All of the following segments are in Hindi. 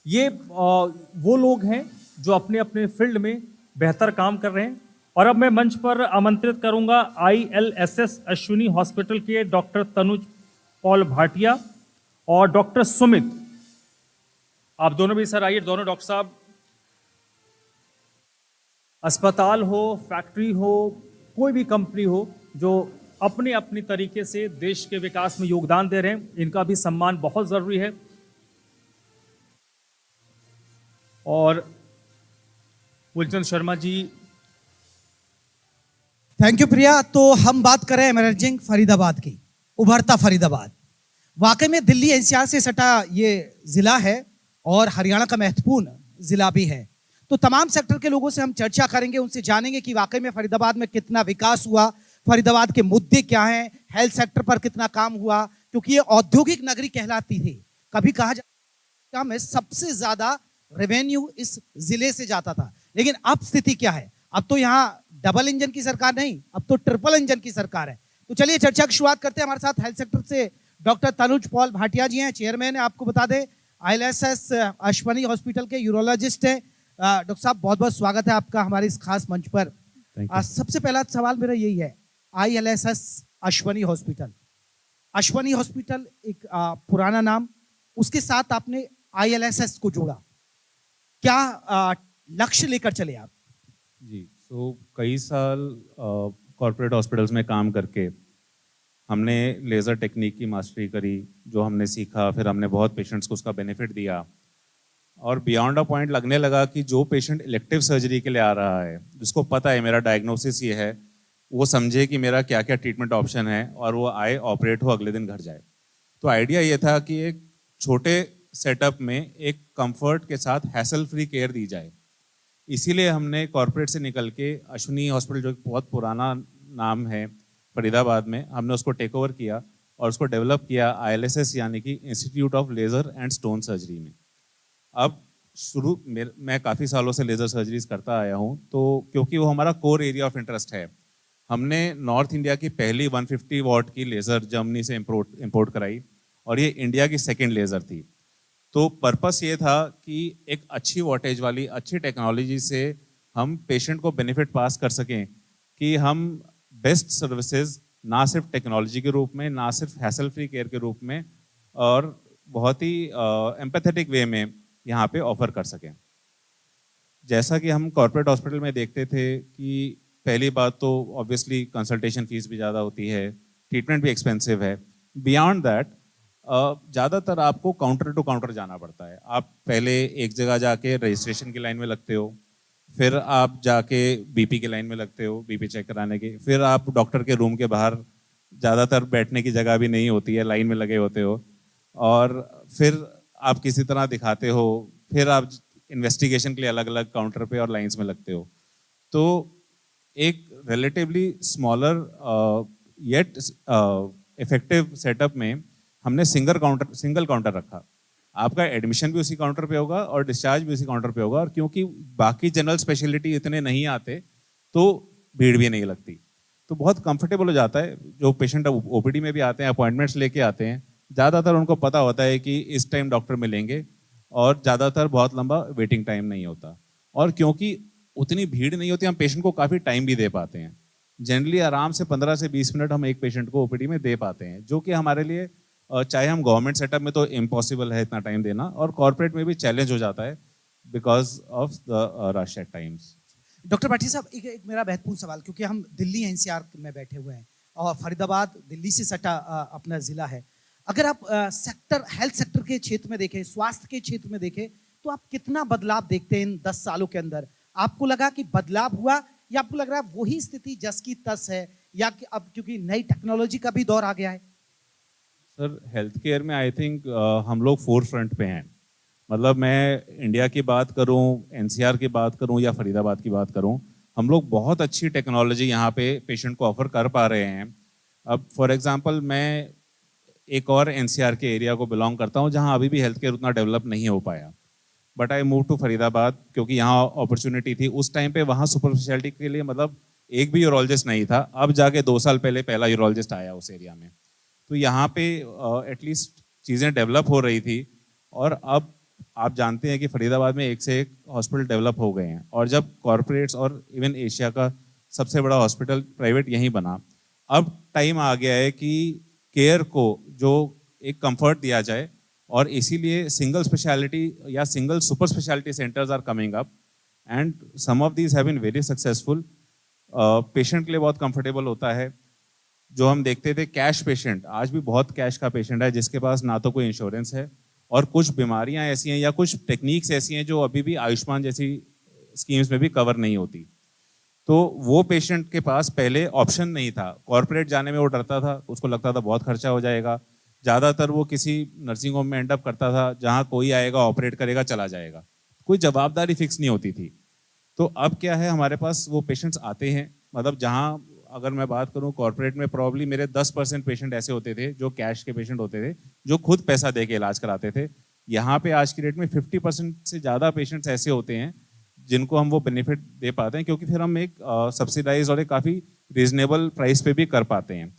ये वो लोग हैं जो अपने अपने फील्ड में बेहतर काम कर रहे हैं। और अब मैं मंच पर आमंत्रित करूंगा ILSS अश्विनी हॉस्पिटल के डॉक्टर तनुज पॉल भाटिया और डॉक्टर सुमित। आप दोनों भी सर आइए। दोनों डॉक्टर साहब, अस्पताल हो, फैक्ट्री हो, कोई भी कंपनी हो, जो अपने अपनी तरीके से देश के विकास में योगदान दे रहे हैं, इनका भी सम्मान बहुत जरूरी है। और फूलचंद शर्मा जी। थैंक यू प्रिया। तो हम बात करें इमर्जिंग फरीदाबाद की, उभरता फरीदाबाद। वाकई में दिल्ली एनसीआर से सटा ये जिला है और हरियाणा का महत्वपूर्ण जिला भी है। तो तमाम सेक्टर के लोगों से हम चर्चा करेंगे, उनसे जानेंगे कि वाकई में फरीदाबाद में कितना विकास हुआ, फरीदाबाद के मुद्दे क्या हैं, हेल्थ सेक्टर पर कितना काम हुआ, क्योंकि ये औद्योगिक नगरी कहलाती थी। कभी कहा जाता में सबसे ज्यादा रेवेन्यू इस जिले से जाता था, लेकिन अब स्थिति क्या है? अब तो यहाँ डबल इंजन की सरकार नहीं, अब तो ट्रिपल इंजन की सरकार है। तो चलिए चर्चा की शुरुआत करते हैं। हमारे साथ हेल्थ सेक्टर से डॉक्टर तनुज पॉल भाटिया जी हैं, चेयरमैन है। आपको बता दें ILSS अश्विनी हॉस्पिटल के यूरोलॉजिस्ट हैं। डॉक्टर साहब, बहुत बहुत स्वागत है आपका हमारे इस खास मंच पर। सबसे पहला सवाल मेरा यही है, ILSS Ashwini hospital, Ashwini hospital एक पुराना नाम, उसके साथ आपने ILSS को जोड़ा, क्या लक्ष्य लेकर चले आप? जी, कई साल कॉर्पोरेट हॉस्पिटल्स में काम करके हमने लेज़र टेक्निक की मास्टरी करी। जो हमने सीखा, फिर हमने बहुत पेशेंट्स को उसका बेनिफिट दिया और बियॉन्ड अ पॉइंट लगने लगा कि जो पेशेंट इलेक्टिव सर्जरी के लिए आ रहा है, जिसको पता है मेरा डायग्नोसिस ये है, वो समझे कि मेरा क्या क्या ट्रीटमेंट ऑप्शन है और वो आए, ऑपरेट हो, अगले दिन घर जाए। तो आइडिया ये था कि एक छोटे सेटअप में एक कंफर्ट के साथ हैसल फ्री केयर दी जाए। इसीलिए हमने कॉर्पोरेट से निकल के अश्विनी हॉस्पिटल, जो बहुत पुराना नाम है फरीदाबाद में, हमने उसको टेक ओवर किया और उसको डेवलप किया ILSS यानी कि institute of laser and stone surgery में। अब मैं काफ़ी सालों से लेज़र सर्जरीज करता आया हूँ, तो क्योंकि वो हमारा कोर एरिया ऑफ इंटरेस्ट है, हमने नॉर्थ इंडिया की पहली 150 वॉट की लेज़र जर्मनी से इम्पोर्ट कराई और ये इंडिया की सेकेंड लेज़र थी। तो पर्पस ये था कि एक अच्छी वॉटेज वाली अच्छी टेक्नोलॉजी से हम पेशेंट को बेनिफिट पास कर सकें, कि हम बेस्ट सर्विसेज ना सिर्फ टेक्नोलॉजी के रूप में, ना सिर्फ हैसल फ्री केयर के रूप में, और बहुत ही एम्पैथेटिक वे में यहाँ पे ऑफर कर सकें। जैसा कि हम कॉर्पोरेट हॉस्पिटल में देखते थे कि पहली बात तो ऑब्वियसली कंसल्टेशन फीस भी ज़्यादा होती है, ट्रीटमेंट भी एक्सपेंसिव है। बियॉन्ड दैट ज़्यादातर आपको काउंटर टू काउंटर जाना पड़ता है। आप पहले एक जगह जाके रजिस्ट्रेशन की लाइन में लगते हो, फिर आप जाके BP की लाइन में लगते हो, BP चेक कराने की, फिर आप डॉक्टर के रूम के बाहर, ज़्यादातर बैठने की जगह भी नहीं होती है, लाइन में लगे होते हो, और फिर आप किसी तरह दिखाते हो, फिर आप इन्वेस्टिगेशन के लिए अलग अलग काउंटर पे और लाइंस में लगते हो। तो एक relatively smaller yet effective setup में हमने सिंगल काउंटर रखा। आपका एडमिशन भी उसी काउंटर पे होगा और डिस्चार्ज भी उसी काउंटर पे होगा, और क्योंकि बाकी जनरल स्पेशलिटी इतने नहीं आते तो भीड़ भी नहीं लगती, तो बहुत कंफर्टेबल हो जाता है। जो पेशेंट OPD में भी आते हैं, अपॉइंटमेंट्स लेके आते हैं, ज़्यादातर उनको पता होता है कि इस टाइम डॉक्टर मिलेंगे और ज़्यादातर बहुत लंबा वेटिंग टाइम नहीं होता। और क्योंकि उतनी भीड़ नहीं होती, हम पेशेंट को काफ़ी टाइम भी दे पाते हैं। जनरली आराम से 15 से 20 मिनट हम एक पेशेंट को OPD में दे पाते हैं, जो कि हमारे लिए, चाहे हम गवर्नमेंट सेटअप में तो इम्पॉसिबल है इतना टाइम देना, और कॉर्पोरेट में भी चैलेंज हो जाता है because of the rush at times. Doctor Bhatia साहब, एक मेरा महत्वपूर्ण सवाल, क्योंकि हम दिल्ली NCR में बैठे हुए हैं और फरीदाबाद दिल्ली से सटा अपना जिला है। अगर आप सेक्टर, हेल्थ सेक्टर के क्षेत्र में देखें, स्वास्थ्य के क्षेत्र में देखें, तो आप कितना बदलाव देखते हैं इन 10 सालों के अंदर? आपको लगा कि बदलाव हुआ, या आपको लग रहा है वही स्थिति जस की तस है, या कि अब क्योंकि नई टेक्नोलॉजी का भी दौर आ गया है? सर, हेल्थ केयर में आई थिंक हम लोग फोर फ्रंट पे हैं। मतलब मैं इंडिया की बात करूं, NCR की बात करूं या फरीदाबाद की बात करूं, हम लोग बहुत अच्छी टेक्नोलॉजी यहाँ पे पेशेंट को ऑफर कर पा रहे हैं। अब फॉर एग्जांपल, मैं एक और NCR के एरिया को बिलोंग करता हूँ जहाँ अभी भी हेल्थ केयर उतना डेवलप नहीं हो पाया, but I move to Faridabad क्योंकि यहाँ अपॉर्चुनिटी थी। उस टाइम पे वहाँ सुपर स्पेशलिटी के लिए मतलब एक भी यूरोलॉजिस्ट नहीं था। अब जाके 2 साल पहले पहला यूरोलॉजिस्ट आया उस एरिया में। तो यहाँ पे एटलीस्ट चीज़ें डेवलप हो रही थी, और अब आप जानते हैं कि फरीदाबाद में एक से एक हॉस्पिटल डेवलप हो गए हैं, और जब कॉरपोरेट्स और इवन एशिया का सबसे बड़ा हॉस्पिटल प्राइवेट यहीं बना, अब टाइम आ गया है कि केयर को जो एक कंफर्ट दिया जाए, और इसीलिए सिंगल स्पेशलिटी या single super speciality centers are coming up, and some of these have been very successful. Patient के लिए बहुत कंफर्टेबल होता है। जो हम देखते थे कैश पेशेंट, आज भी बहुत कैश का पेशेंट है जिसके पास ना तो कोई इंश्योरेंस है, और कुछ बीमारियां ऐसी हैं या कुछ टेक्निक्स ऐसी हैं जो अभी भी आयुष्मान जैसी स्कीम्स में भी कवर नहीं होती। तो वो पेशेंट के पास पहले ऑप्शन नहीं था, कॉर्पोरेट जाने में वो डरता था, उसको लगता था बहुत खर्चा हो जाएगा, ज़्यादातर वो किसी नर्सिंग होम में एंड अप करता था जहाँ कोई आएगा ऑपरेट करेगा चला जाएगा, कोई जवाबदारी फिक्स नहीं होती थी। तो अब क्या है, हमारे पास वो पेशेंट्स आते हैं, मतलब जहाँ अगर मैं बात करूँ कॉर्पोरेट में प्रॉब्ली मेरे 10% पेशेंट ऐसे होते थे जो कैश के पेशेंट होते थे, जो खुद पैसा दे के इलाज कराते थे। यहाँ पे आज की डेट में 50% से ज़्यादा पेशेंट्स ऐसे होते हैं जिनको हम वो बेनिफिट दे पाते हैं, क्योंकि फिर हम एक सब्सिडाइज और एक काफ़ी रीजनेबल प्राइस पे भी कर पाते हैं।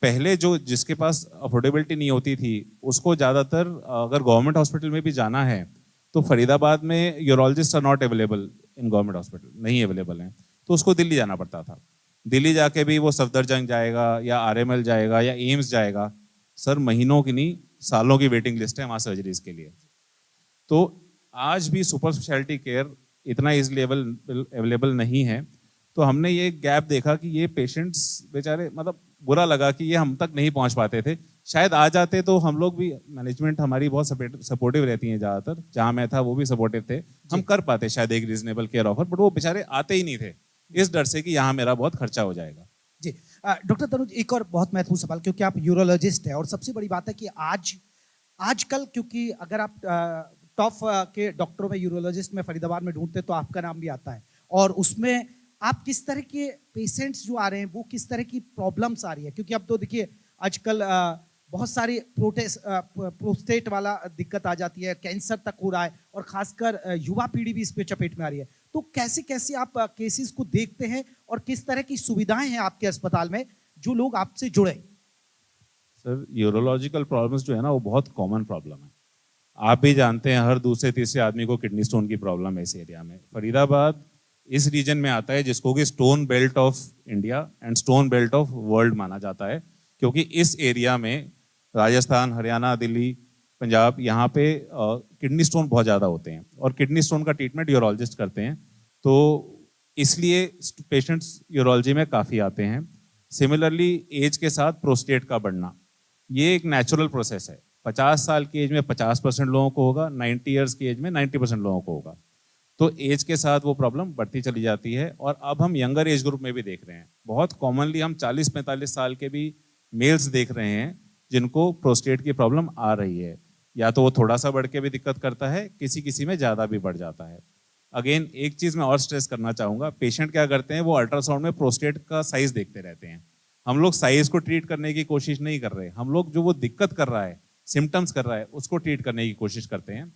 पहले जो जिसके पास अफोर्डेबिलिटी नहीं होती थी उसको ज़्यादातर अगर गवर्नमेंट हॉस्पिटल में भी जाना है तो फरीदाबाद में urologist are not available in government hospital, नहीं अवेलेबल हैं, तो उसको दिल्ली जाना पड़ता था। दिल्ली जाके भी वो सफदरजंग जाएगा या आरएमएल जाएगा या एम्स जाएगा, सर महीनों की नहीं सालों की वेटिंग लिस्ट है वहाँ सर्जरीज के लिए। तो आज भी सुपर स्पेशलिटी केयर इतना इजीली अवेलेबल नहीं है। तो हमने ये गैप देखा कि ये पेशेंट्स बेचारे, मतलब बुरा लगा कि ये हम तक नहीं पहुंच पाते थे। शायद आ जाते तो हम लोग भी, मैनेजमेंट हमारी बहुत सपोर्टिव रहती है, ज़्यादातर जहाँ मैं था वो भी सपोर्टिव थे, हम कर पाते शायद एक रीजनेबल केयर ऑफर, बट वो बेचारे आते ही नहीं थे इस डर से कि यहाँ मेरा बहुत खर्चा हो जाएगा। जी डॉक्टर तनुज, एक और बहुत महत्वपूर्ण सवाल, क्योंकि आप यूरोलॉजिस्ट हैं और सबसे बड़ी बात है कि आजकल क्योंकि अगर आप टॉप के डॉक्टरों में यूरोलॉजिस्ट में फरीदाबाद में ढूंढते तो आपका नाम भी आता है, और उसमें आप किस तरह के पेशेंट्स जो आ रहे हैं वो किस तरह की प्रॉब्लम्स आ रही है, क्योंकि अब तो देखिए आजकल बहुत सारी प्रोस्टेट वाला दिक्कत आ जाती है, कैंसर तक हो रहा है, और खासकर युवा पीढ़ी भी इस पे चपेट में आ रही है। तो कैसे कैसे आप केसेस को देखते हैं और किस तरह की सुविधाएं हैं आपके अस्पताल में जो लोग आपसे जुड़े? सर यूरोलॉजिकल प्रॉब्लम्स जो है ना वो बहुत कॉमन प्रॉब्लम है। आप भी जानते हैं हर दूसरे तीसरे आदमी को किडनी स्टोन की प्रॉब्लम है इस एरिया में। फरीदाबाद इस रीजन में आता है जिसको कि stone belt of India and stone belt of world माना जाता है, क्योंकि इस एरिया में राजस्थान, हरियाणा, दिल्ली, पंजाब, यहाँ पे किडनी स्टोन बहुत ज़्यादा होते हैं, और किडनी स्टोन का ट्रीटमेंट यूरोलॉजिस्ट करते हैं, तो इसलिए पेशेंट्स यूरोलॉजी में काफ़ी आते हैं। सिमिलरली एज के साथ प्रोस्टेट का बढ़ना, ये एक नेचुरल प्रोसेस है। 50 साल की एज में 50% लोगों को होगा, 90 ईयर्स की एज में 90% लोगों को होगा। तो एज के साथ वो प्रॉब्लम बढ़ती चली जाती है, और अब हम यंगर एज ग्रुप में भी देख रहे हैं। बहुत कॉमनली हम 40-45 साल के भी मेल्स देख रहे हैं जिनको प्रोस्टेट की प्रॉब्लम आ रही है, या तो वो थोड़ा सा बढ़ के भी दिक्कत करता है, किसी किसी में ज़्यादा भी बढ़ जाता है। अगेन एक चीज़ मैं और स्ट्रेस करना चाहूँगा, पेशेंट क्या करते हैं, वो अल्ट्रासाउंड में प्रोस्टेट का साइज देखते रहते हैं। हम लोग साइज को ट्रीट करने की कोशिश नहीं कर रहे, हम लोग जो वो दिक्कत कर रहा है, सिम्टम्स कर रहा है, उसको ट्रीट करने की कोशिश करते हैं।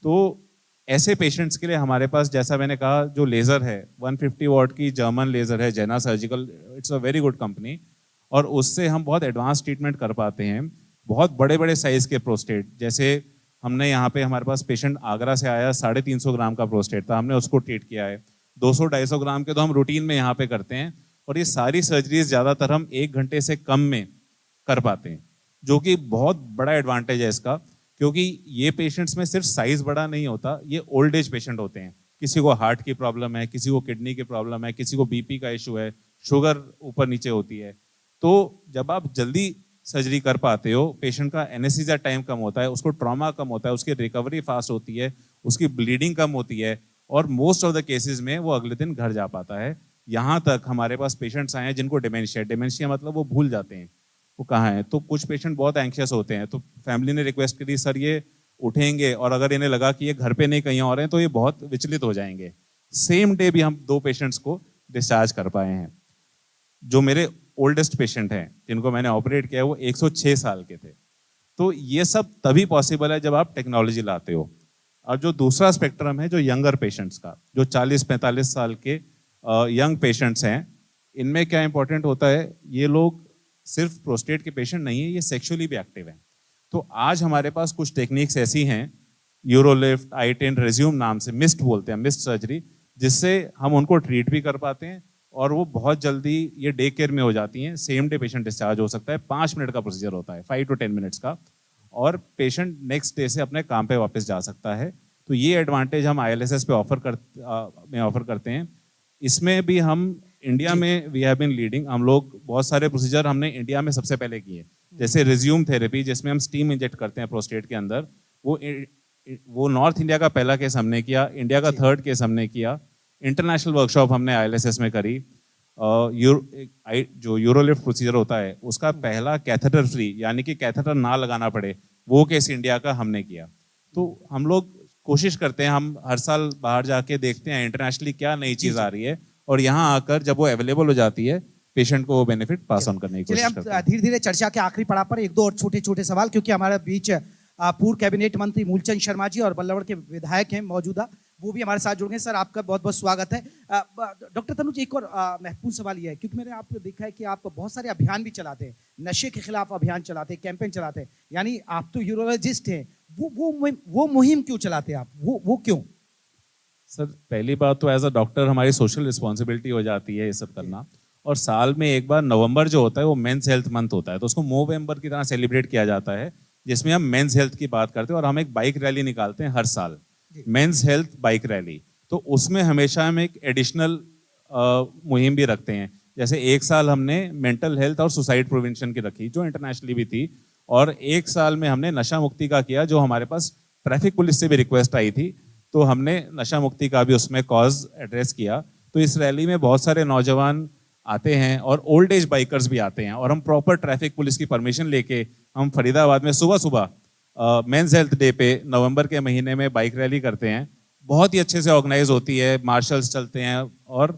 तो ऐसे पेशेंट्स के लिए हमारे पास, जैसा मैंने कहा, जो लेज़र है 150 वॉट की जर्मन लेज़र है, Jena surgical, it's a very good company, और उससे हम बहुत एडवांस ट्रीटमेंट कर पाते हैं। बहुत बड़े बड़े साइज़ के प्रोस्टेट, जैसे हमने यहाँ पे, हमारे पास पेशेंट आगरा से आया, 350 ग्राम का प्रोस्टेट था, हमने उसको ट्रीट किया है। 200-250 ग्राम के तो हम रूटीन में यहाँ पे करते हैं, और ये सारी सर्जरीज ज़्यादातर हम 1 घंटे से कम में कर पाते हैं, जो कि बहुत बड़ा एडवांटेज है इसका, क्योंकि ये पेशेंट्स में सिर्फ साइज बड़ा नहीं होता, ये ओल्ड एज पेशेंट होते हैं। किसी को हार्ट की प्रॉब्लम है, किसी को किडनी की प्रॉब्लम है, किसी को बीपी का इशू है, शुगर ऊपर नीचे होती है। तो जब आप जल्दी सर्जरी कर पाते हो, पेशेंट का एनेस्थीसिया टाइम कम होता है, उसको ट्रॉमा कम होता है, उसकी रिकवरी फास्ट होती है, उसकी ब्लीडिंग कम होती है, और मोस्ट ऑफ द केसेस में वो अगले दिन घर जा पाता है। यहाँ तक हमारे पास पेशेंट्स आए हैं जिनको डिमेंशिया मतलब वो भूल जाते हैं वो कहाँ है। तो कुछ पेशेंट बहुत एंशियस होते हैं, तो फैमिली ने रिक्वेस्ट करी, सर ये उठेंगे, और अगर इन्हें लगा कि ये घर पे नहीं कहीं और हैं तो ये बहुत विचलित हो जाएंगे। सेम डे भी हम 2 पेशेंट्स को डिस्चार्ज कर पाए हैं। जो मेरे ओल्डेस्ट पेशेंट हैं जिनको मैंने ऑपरेट किया है वो 106 साल के थे। तो ये सब तभी पॉसिबल है जब आप टेक्नोलॉजी लाते हो। और जो दूसरा स्पेक्ट्रम है, जो यंगर पेशेंट्स का, जो 40-45 साल के यंग पेशेंट्स हैं, इनमें क्या इंपॉर्टेंट होता है, ये लोग सिर्फ प्रोस्टेट के पेशेंट नहीं है, ये सेक्सुअली भी एक्टिव हैं। तो आज हमारे पास कुछ टेक्निक्स ऐसी हैं यूरोलिफ्ट, i10 रेज्यूम नाम से, मिस्ट बोलते हैं, मिस्ट सर्जरी, जिससे हम उनको ट्रीट भी कर पाते हैं और वो बहुत जल्दी ये डे केयर में हो जाती हैं। सेम डे पेशेंट डिस्चार्ज हो सकता है, 5 मिनट का प्रोसीजर होता है, 5 to 10 मिनट्स का, और पेशेंट नेक्स्ट डे से अपने काम पे वापस जा सकता है। तो ये एडवांटेज हम ILSS पे ऑफर करते हैं। इसमें भी हम इंडिया में वी हैव बीन लीडिंग। हम लोग बहुत सारे प्रोसीजर हमने इंडिया में सबसे पहले किए, जैसे रिज्यूम थेरेपी, जिसमें हम स्टीम इंजेक्ट करते हैं प्रोस्टेट के अंदर, वो नॉर्थ इंडिया का पहला केस हमने किया, इंडिया का 3rd केस हमने किया। इंटरनेशनल वर्कशॉप हमने ILSS में करी। जो यूरोलिफ्ट प्रोसीजर होता है उसका पहला कैथेटर फ्री, यानी कि कैथेटर ना लगाना पड़े, वो केस इंडिया का हमने किया। तो हम लोग कोशिश करते हैं, हम हर साल बाहर जाके देखते हैं इंटरनेशनली क्या नई चीज़ आ रही है, और यहाँ आकर जब वो अवेलेबल हो जाती है पेशेंट को वो बेनिफिट पास ऑन करने की चलिए कोशिश करते हैं। अब धीरे धीरे चर्चा के आखिरी पड़ाव पर एक दो और छोटे छोटे सवाल, क्योंकि हमारे बीच पूर्व कैबिनेट मंत्री मूलचंद शर्मा जी और बल्लभगढ़ के विधायक हैं मौजूदा, वो भी हमारे साथ जुड़ गए। सर आपका बहुत बहुत स्वागत है। डॉक्टर तनुज, एक और महत्वपूर्ण सवाल ये है, क्योंकि मैंने आपको देखा है कि आप बहुत सारे अभियान भी चलाते हैं, नशे के खिलाफ अभियान चलाते हैं, कैंपेन चलाते हैं, यानी आप तो यूरोलॉजिस्ट हैं, वो मुहिम क्यों चलाते हैं आप, वो क्यों? सर पहली बात तो एज अ डॉक्टर हमारी सोशल रिस्पॉन्सिबिलिटी हो जाती है ये सब करना, और साल में एक बार नवंबर जो होता है वो मेंस हेल्थ मंथ होता है, तो उसको मोवेम्बर की तरह सेलिब्रेट किया जाता है, जिसमें हम मेंस हेल्थ की बात करते हैं, और हम एक बाइक रैली निकालते हैं हर साल, मेंस हेल्थ बाइक रैली। तो उसमें हमेशा हम एक एडिशनल मुहिम भी रखते हैं। जैसे एक साल हमने मेंटल हेल्थ और सुसाइड प्रिवेंशन की रखी, जो इंटरनेशनली भी थी, और एक साल में हमने नशा मुक्ति का किया, जो हमारे पास ट्रैफिक पुलिस से भी रिक्वेस्ट आई थी, तो हमने नशा मुक्ति का भी उसमें कॉज एड्रेस किया। तो इस रैली में बहुत सारे नौजवान आते हैं और ओल्ड एज बाइकर्स भी आते हैं, और हम प्रॉपर ट्रैफिक पुलिस की परमिशन लेके हम फरीदाबाद में सुबह सुबह मेंस हेल्थ डे पे नवंबर के महीने में बाइक रैली करते हैं। बहुत ही अच्छे से ऑर्गेनाइज होती है, मार्शल्स चलते हैं और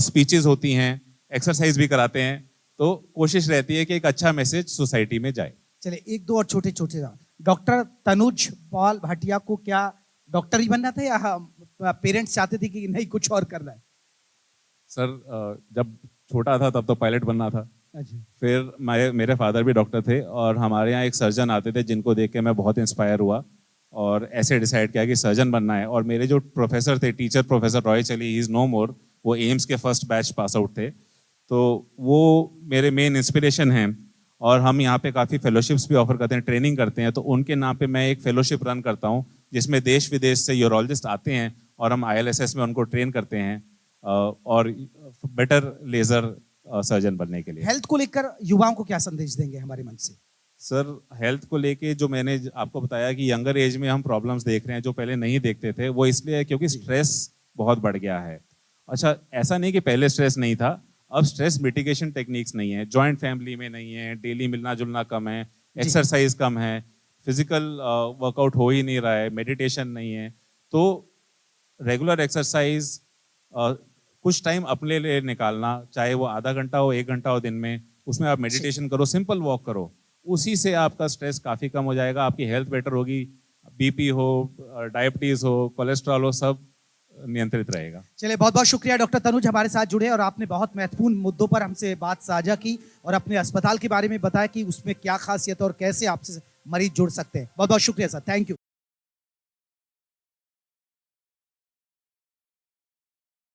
स्पीचेस होती हैं, एक्सरसाइज भी कराते हैं। तो कोशिश रहती है कि एक अच्छा मैसेज सोसाइटी में जाए। चलिए एक दो और छोटे छोटे सवाल। डॉक्टर तनुज पॉल भाटिया को क्या डॉक्टर ही बनना था, या पेरेंट्स चाहते थे कि नहीं कुछ और करना है? सर जब छोटा था तब तो पायलट बनना था। अच्छा। फिर मेरे फादर भी डॉक्टर थे, और हमारे यहाँ एक सर्जन आते थे जिनको देख के मैं बहुत इंस्पायर हुआ, और ऐसे डिसाइड किया कि सर्जन बनना है। और मेरे जो प्रोफेसर थे, टीचर प्रोफेसर रॉय चली, ही इज़ नो मोर, वो एम्स के फर्स्ट बैच पास आउट थे, तो वो मेरे मेन इंस्पिरेशन हैं। और हम यहाँ पे काफ़ी फेलोशिप्स भी ऑफर करते हैं, ट्रेनिंग करते हैं, तो उनके नाम पे मैं एक फेलोशिप रन करता हूँ, जिसमें देश विदेश से यूरोलॉजिस्ट आते हैं और हम ILSS में उनको ट्रेन करते हैं और बेटर लेज़र सर्जन बनने के लिए। हेल्थ को लेकर युवाओं को क्या संदेश देंगे हमारे मन से? सर हेल्थ को लेके जो मैंने आपको बताया कि यंगर एज में हम प्रॉब्लम्स देख रहे हैं जो पहले नहीं देखते थे, वो इसलिए है क्योंकि स्ट्रेस बहुत बढ़ गया है। अच्छा, ऐसा नहीं कि पहले स्ट्रेस नहीं था, अब स्ट्रेस मिटिगेशन टेक्निक्स नहीं है, जॉइंट फैमिली में नहीं है, डेली मिलना जुलना कम है, एक्सरसाइज कम है, फिजिकल वर्कआउट हो ही नहीं रहा है, मेडिटेशन नहीं है। तो रेगुलर एक्सरसाइज, कुछ टाइम अपने लिए निकालना, चाहे वो आधा घंटा हो, 1 घंटा हो दिन में, उसमें आप मेडिटेशन करो, सिंपल वॉक करो, उसी से आपका स्ट्रेस काफ़ी कम हो जाएगा, आपकी हेल्थ बेटर होगी, BP हो, डायबिटीज़ हो, कोलेस्ट्रॉल हो, सब नियंत्रित रहेगा। चलिए बहुत बहुत शुक्रिया डॉक्टर तनुज हमारे साथ जुड़े, और आपने बहुत महत्वपूर्ण मुद्दों पर हमसे बात साझा की, और अपने अस्पताल के बारे में बताया कि उसमें क्या खासियत और कैसे आपसे मरीज जुड़ सकते हैं। बहुत बहुत शुक्रिया सर, थैंक यू।